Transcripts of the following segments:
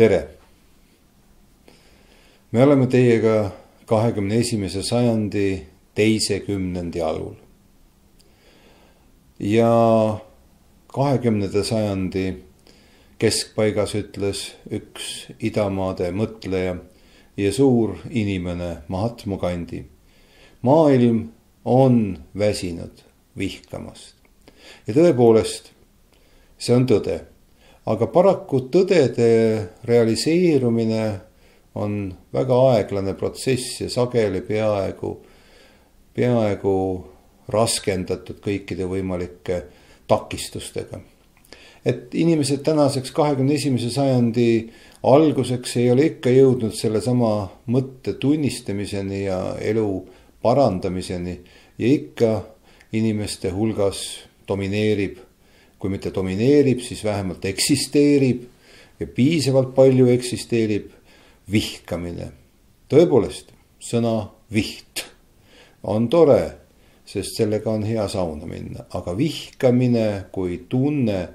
tere! Me oleme teiega 21. sajandi teise kümnendi alul. Ja 20. sajandi keskpaigas ütles üks idamaade mõtleja ja suur inimene Mahatma Gandhi: maailm on väsinud vihkamast. Ja tõepoolest, see on tõde. Aga paraku tõdede realiseerumine on väga aeglane protsess ja sageli peaaegu raskendatud kõikide võimalike takistustega. Et inimesed tänaseks 21. sajandi alguseks ei ole ikka jõudnud selle sama mõtte tunnistamiseni ja elu parandamiseni ja ikka inimeste hulgas domineerib, kui mitte domineerib, siis vähemalt eksisteerib ja piisavalt palju eksisteerib vihkamine. Tõepoolest, sõna viht on tore, sest sellega on hea sauna minna, aga vihkamine kui tunne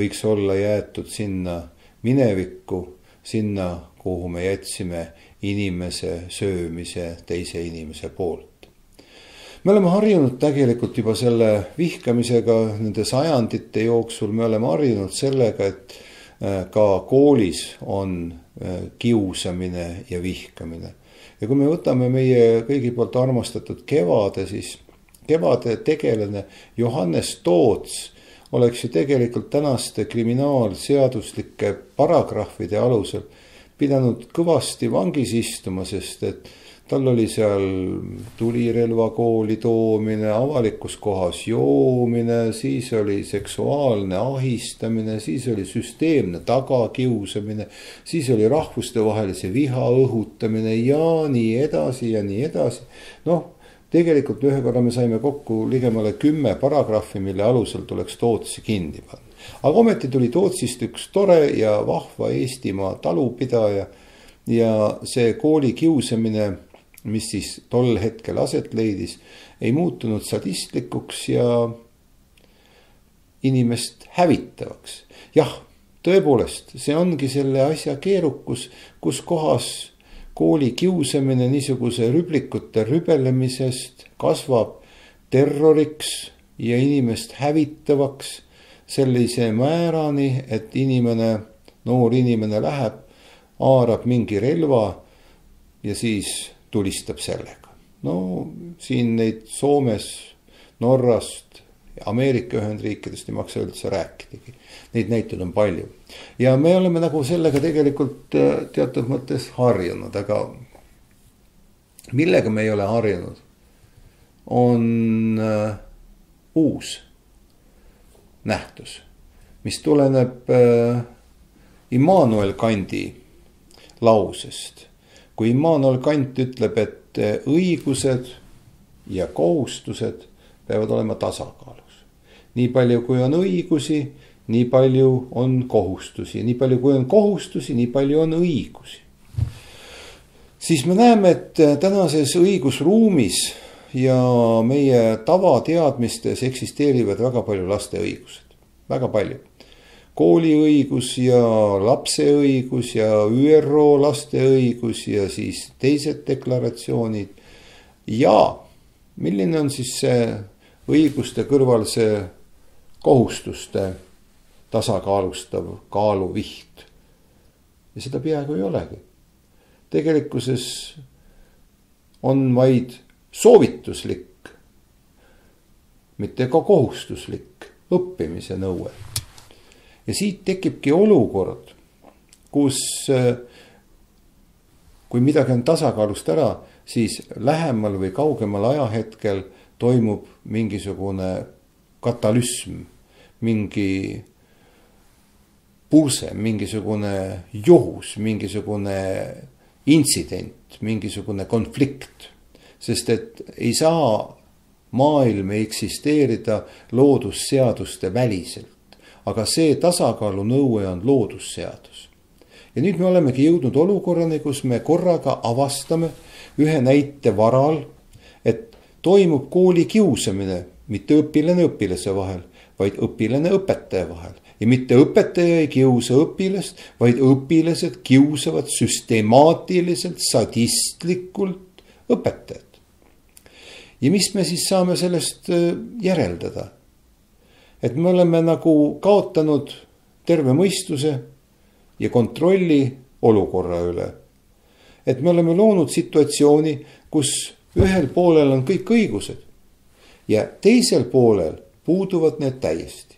võiks olla jäetud sinna minevikku, sinna, kuhu me jätsime inimese söömise teise inimese poolt. Me oleme harjunud tegelikult juba selle vihkamisega nende sajandite jooksul, me oleme harjunud sellega, et ka koolis on kiusamine ja vihkamine. Ja kui me võtame meie kõigi poolt armastatud Kevade, siis Kevade tegelane Johannes Toots oleks ju tegelikult tänaste kriminaalseaduslike paragrahvide alusel pidanud kõvasti vangis istuma, sest et tal oli seal tulirelvakooli toomine, avalikus kohas joomine, siis oli seksuaalne ahistamine, siis oli süsteemne tagakiusamine, siis oli rahvustevahelise viha õhutamine ja nii edasi ja nii edasi. Tegelikult ühe korra me saime kokku ligemale 10 paragrahvi, mille alusel tuleks Tootsi kinni panna. Aga ometi tuli Tootsist üks tore ja vahva Eestimaa talupidaja ja see kooli kiusamine, mis siis tol hetkel aset leidis, ei muutunud sadistlikuks ja inimest hävitavaks. Jah, tõepoolest, see ongi selle asja keerukus, kus kohas kooli kiusamine niisuguse rüblikute rübelemisest kasvab terroriks ja inimest hävitavaks sellise määrani, et noor inimene läheb, haarab mingi relva ja siis tulistab sellega. Siin neid Soomes, Norrast, Ameerika Ühendriikidest ei maksa üldse rääkidagi. Neid näiteid on palju. Ja me oleme nagu sellega tegelikult teatud mõttes harjunud, aga millega me ei ole harjunud, on uus nähtus, mis tuleneb Immanuel Kanti lausest. Kui Immanuel Kant ütleb, et õigused ja kohustused peavad olema tasakaalus. Nii palju kui on õigusi, nii palju on kohustusi. Nii palju kui on kohustusi, nii palju on õigusi. Siis me näeme, et tänases õigusruumis ja meie tavateadmistes eksisteerivad väga palju laste õigused. Väga palju. Kooliõigus ja lapse õigus ja ÜRO laste õigus ja siis teised deklaratsioonid. Ja milline on siis see õiguste kõrval see kohustuste tasakaalustav kaaluviht? Ja seda peaaegu ei olegi. Tegelikkuses on vaid soovituslik, mitte ka kohustuslik õppimise nõue. Ja siit tekibki olukord, kus kui midagi on tasakaalust ära, siis lähemal või kaugemal ajahetkel toimub mingisugune katalüsm, mingi purse, mingisugune juhus, mingisugune intsident, mingisugune konflikt. Sest et ei saa maailm eksisteerida loodusseaduste väliselt. Aga see tasakaalu nõue on loodusseadus. Ja nüüd me olemegi jõudnud olukorrani, kus me korraga avastame ühe näite varal, et toimub kooli kiusamine, mitte õpilane õpilase vahel, vaid õpilane õpetaja vahel. Ja mitte õpetaja ei kiusa õpilast, vaid õpilased kiusavad süstemaatiliselt, sadistlikult õpetajat. Ja mis me siis saame sellest järeldada? Et me oleme nagu kaotanud terve mõistuse ja kontrolli olukorra üle. Et me oleme loonud situatsiooni, kus ühel poolel on kõik õigused ja teisel poolel puuduvad need täiesti.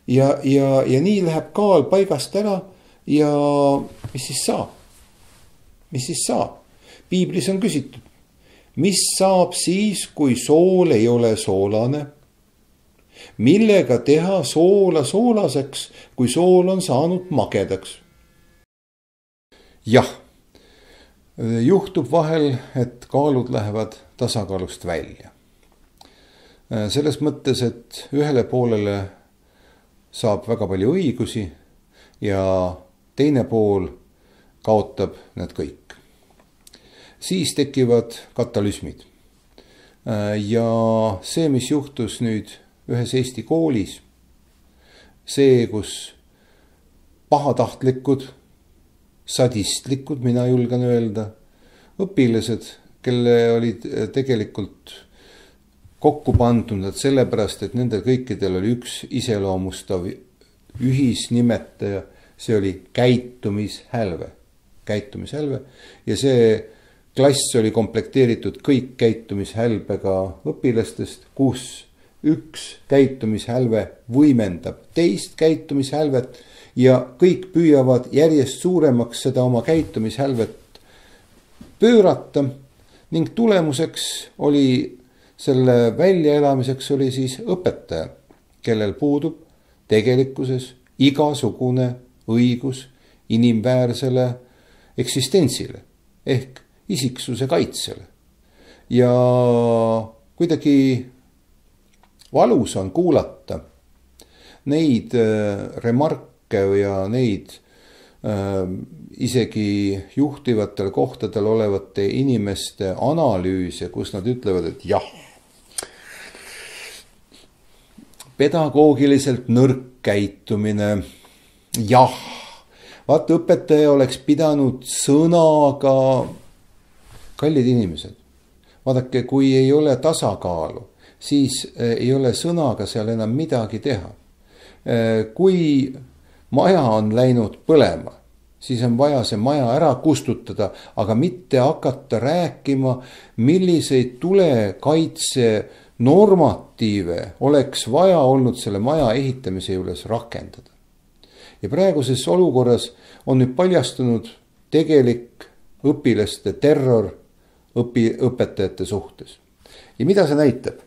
Ja nii läheb kaal paigast ära ja mis siis saab? Mis siis saab? Piiblis on küsitud, mis saab siis, kui sool ei ole soolane? Millega teha soola soolaseks, kui sool on saanud magedaks? Jah, juhtub vahel, et kaalud lähevad tasakaalust välja. Selles mõttes, et ühele poolele saab väga palju õigusi ja teine pool kaotab need kõik. Siis tekivad katalüsmid. Ja see, mis juhtus nüüd ühes Eesti koolis, see, kus pahatahtlikud, sadistlikud, mina julgen öelda, õpilased, kelle olid tegelikult kokku pandud sellepärast, et nendel kõikidel oli üks iseloomustav ühisnimetaja, see oli käitumishälve. Ja see klass oli komplekteeritud kõik käitumishälbega õpilastest, kus üks käitumishälve võimendab teist käitumishälvet ja kõik püüavad järjest suuremaks seda oma käitumishälvet pöörata ning tulemuseks oli selle väljaelamiseks oli siis õpetaja, kellel puudub tegelikkuses igasugune õigus inimväärsele eksistentsile ehk isiksuse kaitsele. Ja kuidagi valus on kuulata neid remarke ja neid isegi juhtivatel kohtadel olevate inimeste analüüse, kus nad ütlevad, et jah, pedagoogiliselt nõrk käitumine, jah, vaat õpetaja oleks pidanud sõnaga, kallid inimesed, vaadake, kui ei ole tasakaalu, siis ei ole sõnaga seal enam midagi teha. Kui maja on läinud põlema, siis on vaja see maja ära kustutada, aga mitte hakata rääkima, milliseid tulekaitse normatiive oleks vaja olnud selle maja ehitamise juures rakendada. Ja praeguses olukorras on nüüd paljastunud tegelik õpilaste terror õpetajate suhtes. Ja mida see näitab?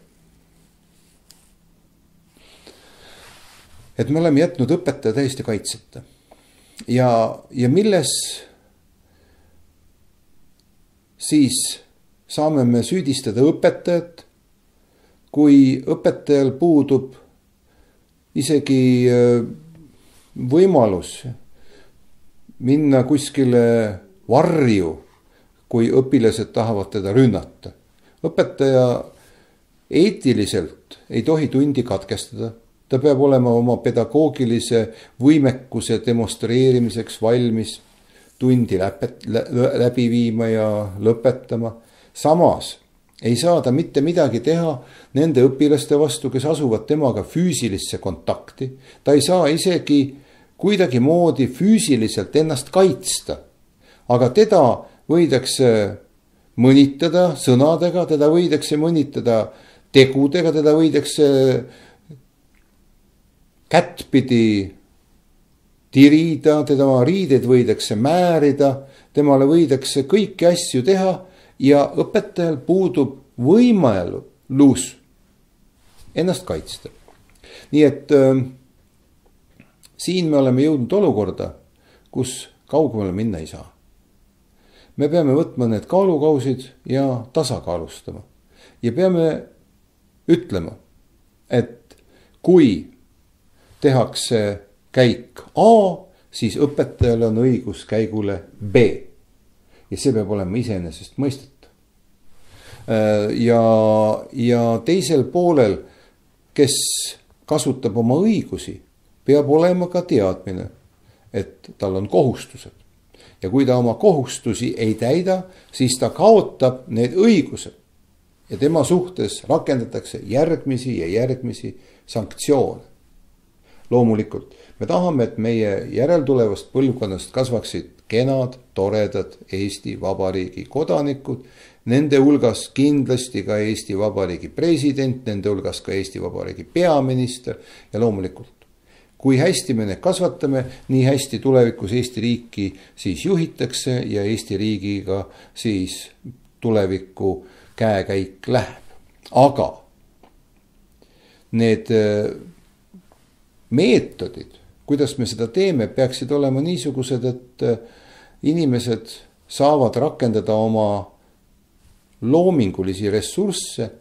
Et me oleme jätnud õpetaja täiesti kaitseta. Ja milles siis saame me süüdistada õpetajat, kui õpetajal puudub isegi võimalus minna kuskile varju, kui õpilased tahavad teda rünnata. Õpetaja eetiliselt ei tohi tundi katkestada. Ta peab olema oma pedagoogilise võimekuse demonstreerimiseks valmis tundi läbi viima ja lõpetama. Samas ei saa ta mitte midagi teha nende õpilaste vastu, kes asuvad temaga füüsilisse kontakti. Ta ei saa isegi kuidagi moodi füüsiliselt ennast kaitsta. Aga teda võidakse mõnitada sõnadega, teda võidakse mõnitada tegudega, teda võidakse kättpidi tirida, teda riideid võidakse määrida, temale võidakse kõiki asju teha ja õpetajal puudub võimalus ennast kaitsta. Nii et siin me oleme jõudnud olukorda, kus kaugemale minna ei saa. Me peame võtma need kaalukausid ja tasakaalustama. Ja peame ütlema, et kui tehakse käik A, siis õpetajal on õigus käigule B. Ja see peab olema iseenesest mõistetav. ja teisel poolel, kes kasutab oma õigusi, peab olema ka teadmine, et tal on kohustused. Ja kui ta oma kohustusi ei täida, siis ta kaotab need õigused. Ja tema suhtes rakendatakse järgmisi ja järgmisi sanktsioone. Loomulikult, me tahame, et meie järeltulevast põlvkonnast kasvaksid kenad, toredad Eesti Vabariigi kodanikud. Nende hulgas kindlasti ka Eesti Vabariigi president, nende hulgas ka Eesti Vabariigi peaminister ja loomulikult. Kui hästi me need kasvatame, nii hästi tulevikus Eesti riiki siis juhitakse ja Eesti riigiga siis tuleviku käekäik läheb. Aga need meetodid, kuidas me seda teeme, peaksid olema niisugused, et inimesed saavad rakendada oma loomingulisi ressursse,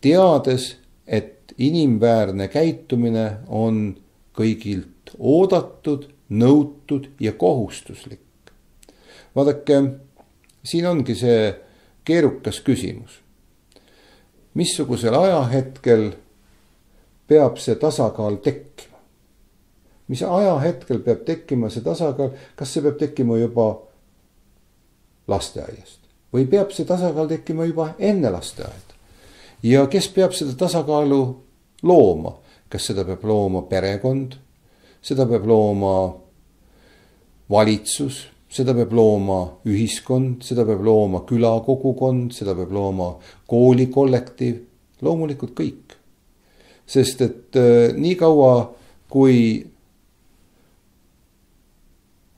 teades, et inimväärne käitumine on kõigilt oodatud, nõutud ja kohustuslik. Vaadake, siin ongi see keerukas küsimus. Missugusel ajahetkel peab see tasakaal tekkima? Mis ajahetkel peab tekkima see tasakaal? Kas see peab tekkima juba lasteaiast? Või peab see tasakaal tekkima juba enne lasteaeda? Ja kes peab seda tasakaalu looma? Kas seda peab looma perekond? Seda peab looma valitsus? Seda peab looma ühiskond? Seda peab looma külakogukond? Seda peab looma koolikollektiiv? Loomulikult kõik. Sest et nii kaua, kui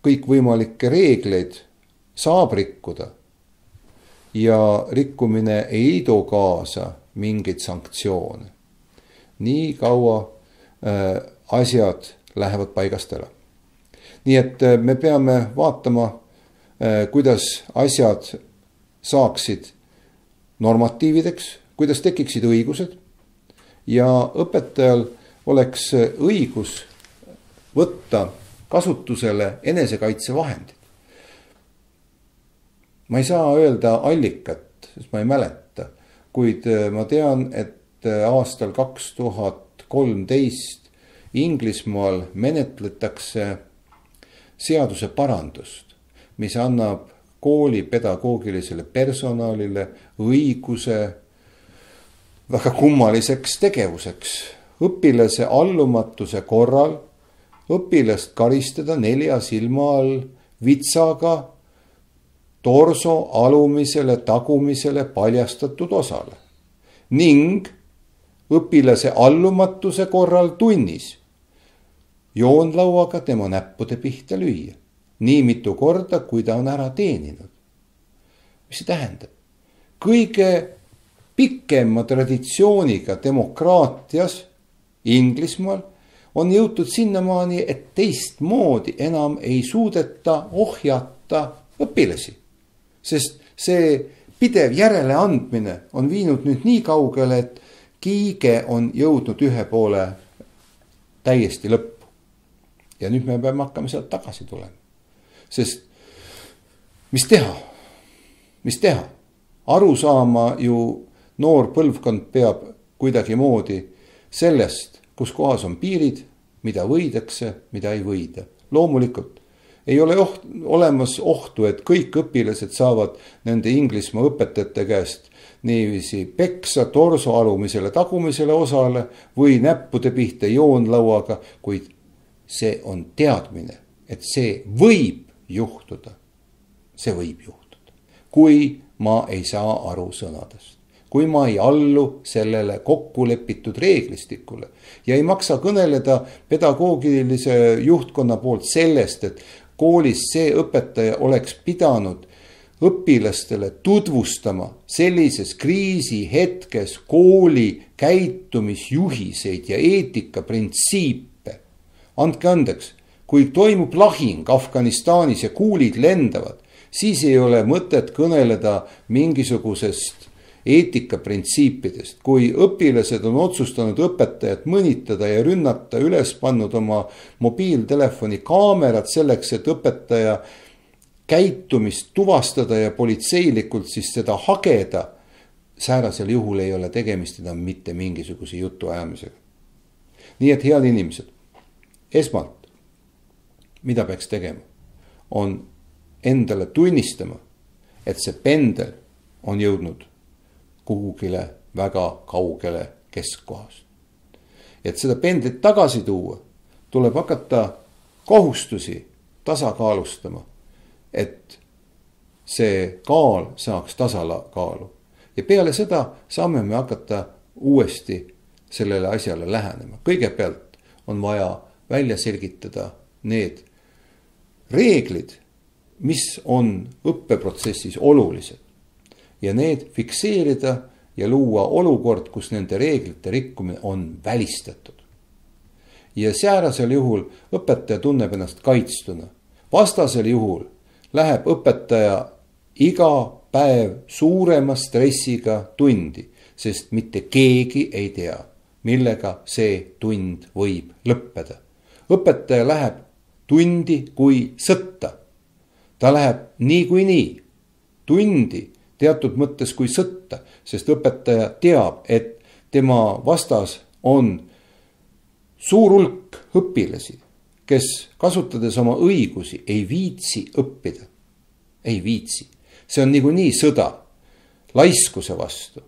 kõikvõimalikke reegleid saab rikkuda ja rikkumine ei too kaasa mingeid sanktsioone, nii kaua asjad lähevad paigast ära. Nii et me peame vaatama, kuidas asjad saaksid normatiivideks, kuidas tekiksid õigused ja õpetajal oleks õigus võtta kasutusele enesekaitsevahendid. Ma ei saa öelda allikat, sest ma ei mäleta, kuid ma tean, et aastal 2013 Inglismaal menetletakse seaduse parandust, mis annab kooli pedagoogilisele personalile õiguse väga kummaliseks tegevuseks. Õpilase allumatuse korral õpilast karistada 4 silma all vitsaga torso alumisele tagumisele paljastatud osale ning õpilase allumatuse korral tunnis joonlauaga tema näppude pihta lüüa nii mitu korda, kui ta on ära teeninud. Mis see tähendab? Kõige pikema traditsiooniga demokraatias Inglismaal on jõutud sinnamaani, et teistmoodi enam ei suudeta ohjata õpilasi. Sest see pidev järeleandmine on viinud nüüd nii kaugele, et kiige on jõudnud ühe poole täiesti lõppu. Ja nüüd me peame hakkama sealt tagasi tulema. Sest mis teha? Mis teha? Aru saama ju noor põlvkond peab kuidagi moodi sellest, kus kohas on piirid, mida võidakse, mida ei võida. Loomulikult ei ole olemas ohtu, et kõik õpilased saavad nende Inglismaa õpetajate käest niiviisi peksa torso alumisele tagumisele osale või näppude pihta joonlauaga, kuid see on teadmine, et see võib juhtuda. See võib juhtuda. Kui ma ei saa aru sõnadest. Kui ma ei allu sellele kokkulepitud reeglistikule ja ei maksa kõneleda pedagoogilise juhtkonna poolt sellest, et koolis see õpetaja oleks pidanud õpilastele tutvustama sellises kriisi hetkes kooli käitumisjuhiseid ja eetikaprintsiipe. Andke andeks, kui toimub lahing Afganistanis ja kuulid lendavad, siis ei ole mõtet kõneleda mingisugusest eetikaprintsiipidest. Kui õpilased on otsustanud õpetajat mõnitada ja rünnata, üles pannud oma mobiiltelefoni kaamerad selleks, et õpetaja käitumist tuvastada ja politseilikult siis seda hageda, säärasel juhul ei ole tegemist enam mitte mingisuguse jutuajamisega. nii et head inimesed, esmalt, mida peaks tegema, on endale tunnistama, et see pendel on jõudnud kuhugile väga kaugele keskkohast. Et seda pendlit tagasi tuua, tuleb hakata kohustusi tasakaalustama, et see kaal saaks tasakaalu. Ja peale seda saame me hakata uuesti sellele asjale lähenema. Kõigepealt on vaja välja selgitada need reeglid, mis on õppeprotsessis olulised. Ja need fikseerida ja luua olukord, kus nende reeglite rikkumine on välistatud. Ja säärasel juhul õpetaja tunneb ennast kaitstuna. Vastasel juhul läheb õpetaja iga päev suurema stressiga tundi, sest mitte keegi ei tea, millega see tund võib lõppeda. Õpetaja läheb tundi kui sõtta. Ta läheb niikuinii tundi teatud mõttes kui sõtta, sest õpetaja teab, et tema vastas on suur hulk õpilasi, kes kasutades oma õigusi ei viitsi õppida. Ei viitsi. See on niikuinii sõda laiskuse vastu.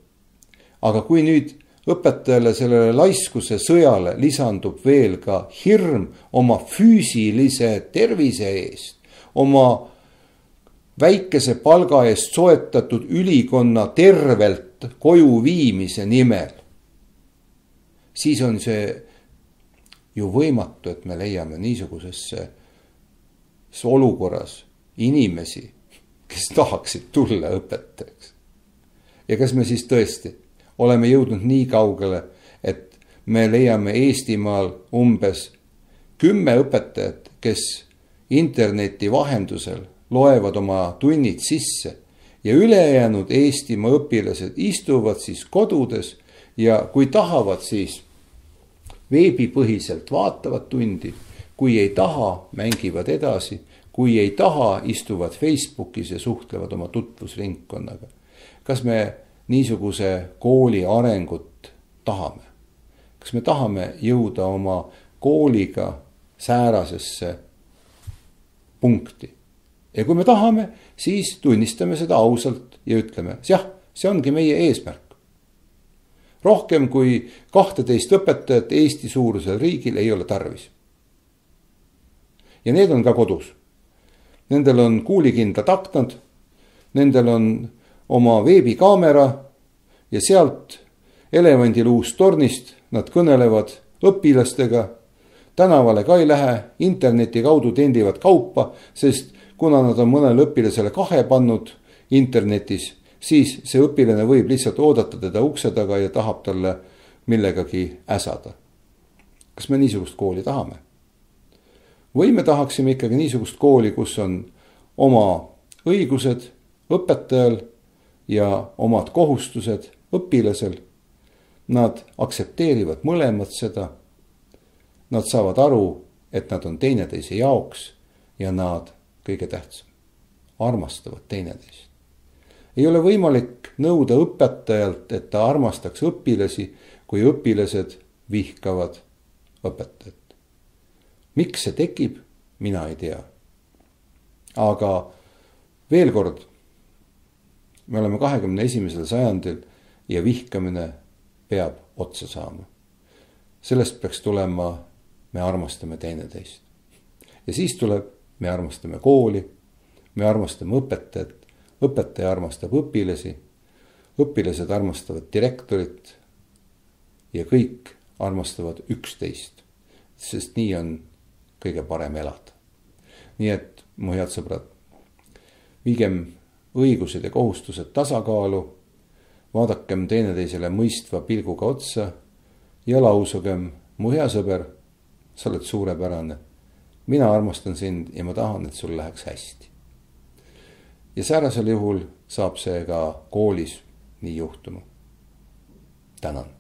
Aga kui nüüd õpetajale sellele laiskuse sõjale lisandub veel ka hirm oma füüsilise tervise eest, oma väikese palga eest soetatud ülikonna tervelt koju viimise nimel, siis on see ju võimatu, et me leiame niisugusesse olukorras inimesi, kes tahaksid tulla õpetajaks. Ja kas me siis tõesti oleme jõudnud nii kaugele, et me leiame Eestimaal umbes 10 õpetajat, kes interneti vahendusel loevad oma tunnid sisse ja ülejäänud Eestimaa õpilased istuvad siis kodudes ja kui tahavad, siis veebipõhiselt vaatavad tundi, kui ei taha, mängivad edasi, kui ei taha, istuvad Facebookis ja suhtlevad oma tutvusringkonnaga. Kas me niisuguse kooli arengut tahame? Kas me tahame jõuda oma kooliga säärasesse punkti? Ja kui me tahame, siis tunnistame seda ausalt ja ütleme, jah, see ongi meie eesmärk. Rohkem kui 12 õpetajat Eesti suurusel riigil ei ole tarvis. Ja need on ka kodus. Nendel on kuulikindlad aknad, nendel on oma veebikaamera ja sealt elevandiluust tornist nad kõnelevad õpilastega, tänavale ka ei lähe, interneti kaudu tendivad kaupa, sest kuna nad on mõnele õpilasele kahe pannud internetis, siis see õpilane võib lihtsalt oodata teda ukse taga ja tahab talle millegagi äsada. Kas me niisugust kooli tahame? Või me tahaksime ikkagi niisugust kooli, kus on oma õigused õpetajal ja omad kohustused õpilasel. Nad aksepteerivad mõlemad seda. Nad saavad aru, et nad on teineteise jaoks ja nad kõige tähtsam, armastavad teineteist. Ei ole võimalik nõuda õpetajalt, et ta armastaks õpilasi, kui õpilased vihkavad õpetajat. Miks see tekib, mina ei tea. Aga veel kord, me oleme 21. sajandil ja vihkamine peab otsa saama. Sellest peaks tulema, me armastame teineteist. Ja siis tuleb, me armastame kooli, me armastame õpetajat, õpetaja armastab õpilasi, õpilased armastavad direktorit ja kõik armastavad üksteist, sest nii on kõige parem elada. Nii et, mu head sõbrad, viigem õigused ja kohustused tasakaalu, vaadakem teineteisele mõistva pilguga otsa ja lausugem, mu hea sõber, sa oled suurepärane. Mina armastan sind ja ma tahan, et sul läheks hästi. Ja säärasel juhul saab see ka koolis nii juhtuma. Tänan.